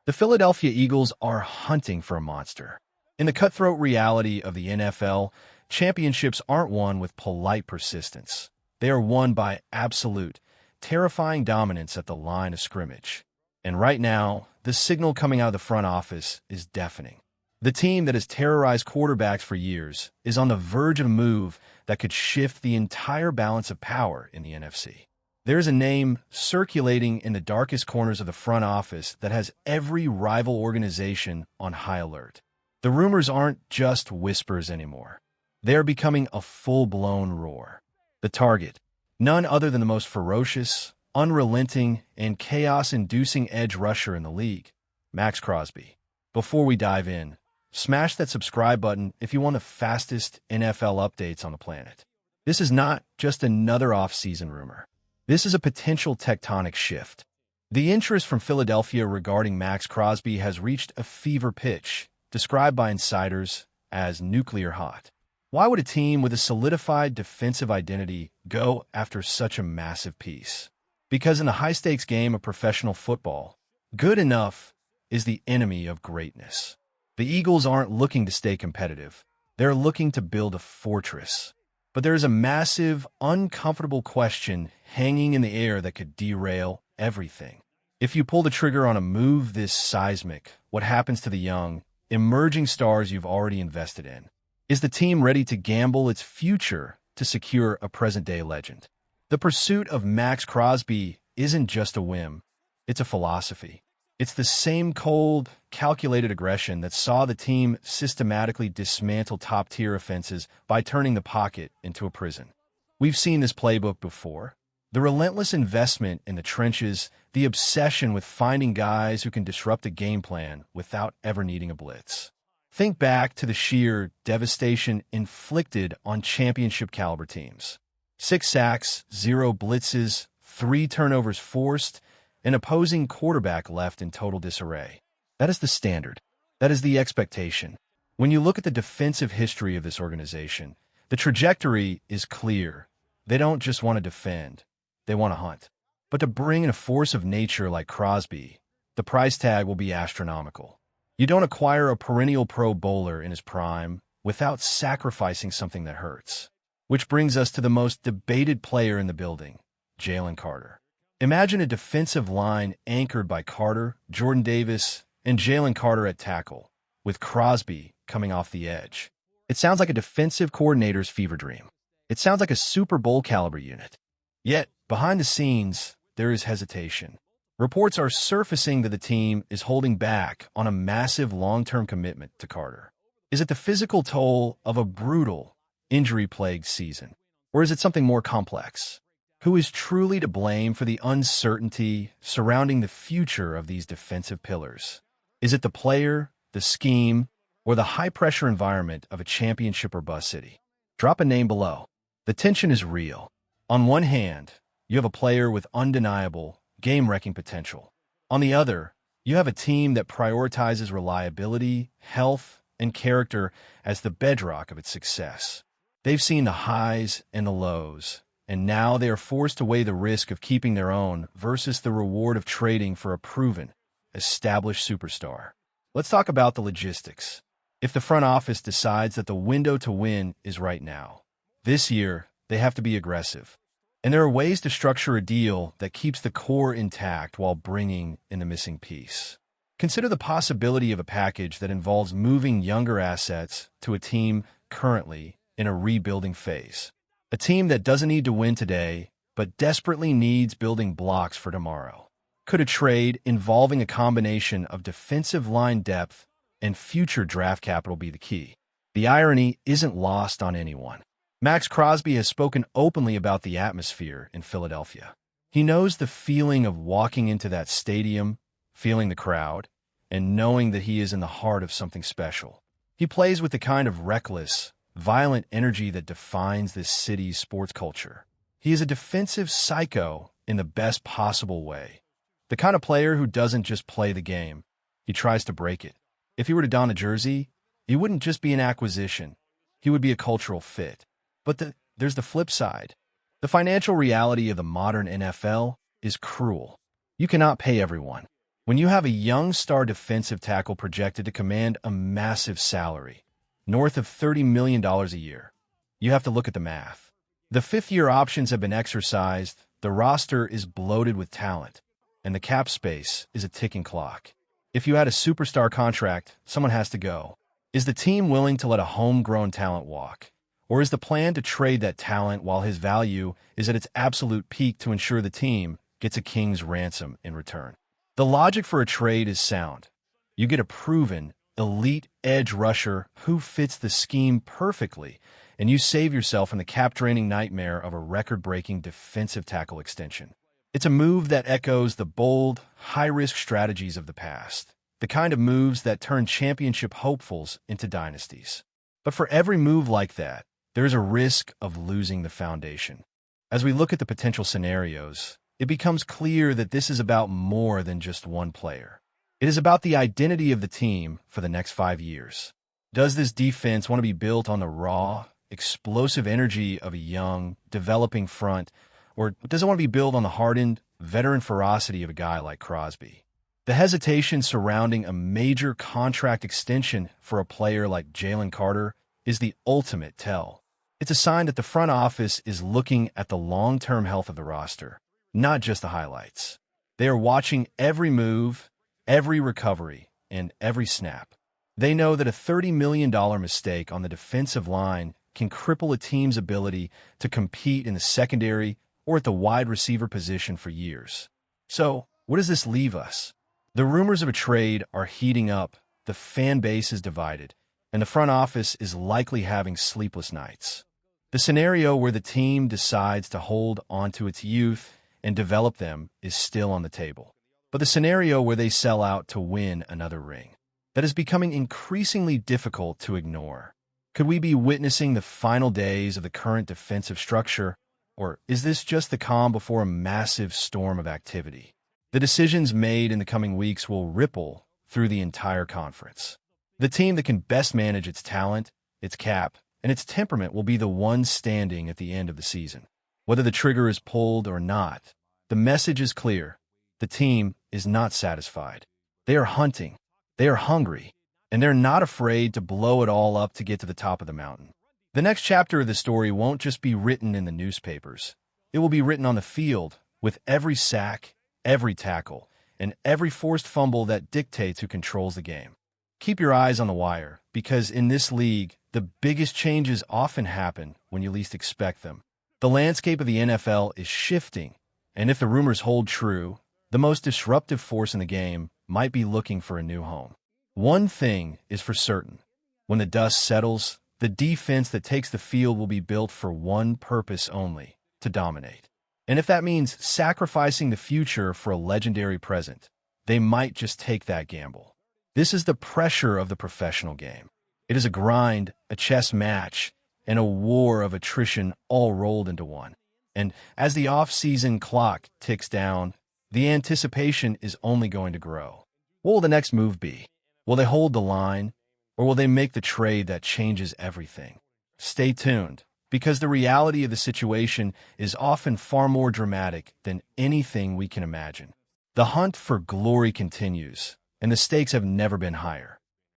The Philadelphia Eagles are hunting for a monster. In the cutthroat reality of the NFL, championships aren't won with polite persistence. They are won by absolute, terrifying dominance at the line of scrimmage. And right now, the signal coming out of the front office is deafening. The team that has terrorized quarterbacks for years is on the verge of a move that could shift the entire balance of power in the NFC. There is a name circulating in the darkest corners of the front office that has every rival organization on high alert. The rumors aren't just whispers anymore. They are becoming a full-blown roar. The target, none other than the most ferocious, unrelenting, and chaos-inducing edge rusher in the league, Max Crosby. Before we dive in, smash that subscribe button if you want the fastest NFL updates on the planet. This is not just another off-season rumor. This is a potential tectonic shift. The interest from Philadelphia regarding Max Crosby has reached a fever pitch, described by insiders as nuclear hot. Why would a team with a solidified defensive identity go after such a massive piece? Because in the high-stakes game of professional football, good enough is the enemy of greatness. The Eagles aren't looking to stay competitive. They're looking to build a fortress. But there is a massive, uncomfortable question hanging in the air that could derail everything. If you pull the trigger on a move this seismic, what happens to the young, emerging stars you've already invested in? Is the team ready to gamble its future to secure a present-day legend? The pursuit of Max Crosby isn't just a whim. It's a philosophy. It's the same cold, calculated aggression that saw the team systematically dismantle top-tier offenses by turning the pocket into a prison. We've seen this playbook before. The relentless investment in the trenches, the obsession with finding guys who can disrupt a game plan without ever needing a blitz. Think back to the sheer devastation inflicted on championship-caliber teams. 6 sacks, 0 blitzes, 3 turnovers forced, an opposing quarterback left in total disarray. That is the standard. That is the expectation. When you look at the defensive history of this organization, the trajectory is clear. They don't just want to defend. They want to hunt. But to bring in a force of nature like Crosby, the price tag will be astronomical. You don't acquire a perennial Pro Bowler in his prime without sacrificing something that hurts. Which brings us to the most debated player in the building, Jalen Carter. Imagine a defensive line anchored by Carter, Jordan Davis, and Jalen Carter at tackle, with Crosby coming off the edge. It sounds like a defensive coordinator's fever dream. It sounds like a Super Bowl caliber unit. Yet, behind the scenes, there is hesitation. Reports are surfacing that the team is holding back on a massive long-term commitment to Carter. Is it the physical toll of a brutal, injury-plagued season? Or is it something more complex? Who is truly to blame for the uncertainty surrounding the future of these defensive pillars? Is it the player, the scheme, or the high-pressure environment of a championship or bust city? Drop a name below. The tension is real. On one hand, you have a player with undeniable, game-wrecking potential. On the other, you have a team that prioritizes reliability, health, and character as the bedrock of its success. They've seen the highs and the lows, and now they are forced to weigh the risk of keeping their own versus the reward of trading for a proven, established superstar. Let's talk about the logistics. If the front office decides that the window to win is right now, this year, they have to be aggressive. And there are ways to structure a deal that keeps the core intact while bringing in the missing piece. Consider the possibility of a package that involves moving younger assets to a team currently in a rebuilding phase. A team that doesn't need to win today, but desperately needs building blocks for tomorrow. Could a trade involving a combination of defensive line depth and future draft capital be the key? The irony isn't lost on anyone. Max Crosby has spoken openly about the atmosphere in Philadelphia. He knows the feeling of walking into that stadium, feeling the crowd, and knowing that he is in the heart of something special. He plays with the kind of reckless, violent energy that defines this city's sports culture. He is a defensive psycho in the best possible way. The kind of player who doesn't just play the game, he tries to break it. If he were to don a jersey, he wouldn't just be an acquisition. He would be a cultural fit. But there's the flip side. The financial reality of the modern NFL is cruel. You cannot pay everyone. When you have a young star defensive tackle projected to command a massive salary, north of $30 million a year, you have to look at the math. The fifth-year options have been exercised, the roster is bloated with talent, and the cap space is a ticking clock. If you add a superstar contract, someone has to go. Is the team willing to let a homegrown talent walk? Or is the plan to trade that talent while his value is at its absolute peak to ensure the team gets a king's ransom in return? The logic for a trade is sound. You get a proven, elite edge rusher who fits the scheme perfectly, and you save yourself from the cap-draining nightmare of a record-breaking defensive tackle extension. It's a move that echoes the bold, high-risk strategies of the past, the kind of moves that turn championship hopefuls into dynasties. But for every move like that, there's a risk of losing the foundation. As we look at the potential scenarios, it becomes clear that this is about more than just one player. It is about the identity of the team for the next 5 years. Does this defense want to be built on the raw, explosive energy of a young, developing front, or does it want to be built on the hardened, veteran ferocity of a guy like Crosby? The hesitation surrounding a major contract extension for a player like Jalen Carter is the ultimate tell. It's a sign that the front office is looking at the long-term health of the roster, not just the highlights. They are watching every move, every recovery, and every snap. They know that a $30 million mistake on the defensive line can cripple a team's ability to compete in the secondary or at the wide receiver position for years. So, what does this leave us? The rumors of a trade are heating up, the fan base is divided, and the front office is likely having sleepless nights. The scenario where the team decides to hold onto its youth and develop them is still on the table. But the scenario where they sell out to win another ring, that is becoming increasingly difficult to ignore. Could we be witnessing the final days of the current defensive structure, or is this just the calm before a massive storm of activity? The decisions made in the coming weeks will ripple through the entire conference. The team that can best manage its talent, its cap, and its temperament will be the one standing at the end of the season. Whether the trigger is pulled or not, the message is clear. The team is not satisfied. They are hunting. They are hungry. And they're not afraid to blow it all up to get to the top of the mountain. The next chapter of the story won't just be written in the newspapers. It will be written on the field, with every sack, every tackle, and every forced fumble that dictates who controls the game. Keep your eyes on the wire, because in this league, the biggest changes often happen when you least expect them. The landscape of the NFL is shifting, and if the rumors hold true, the most disruptive force in the game might be looking for a new home. One thing is for certain. When the dust settles, the defense that takes the field will be built for one purpose only, to dominate. And if that means sacrificing the future for a legendary present, they might just take that gamble. This is the pressure of the professional game. It is a grind, a chess match, and a war of attrition all rolled into one. And as the off-season clock ticks down, the anticipation is only going to grow. What will the next move be? Will they hold the line, or will they make the trade that changes everything? Stay tuned, because the reality of the situation is often far more dramatic than anything we can imagine. The hunt for glory continues, and the stakes have never been higher.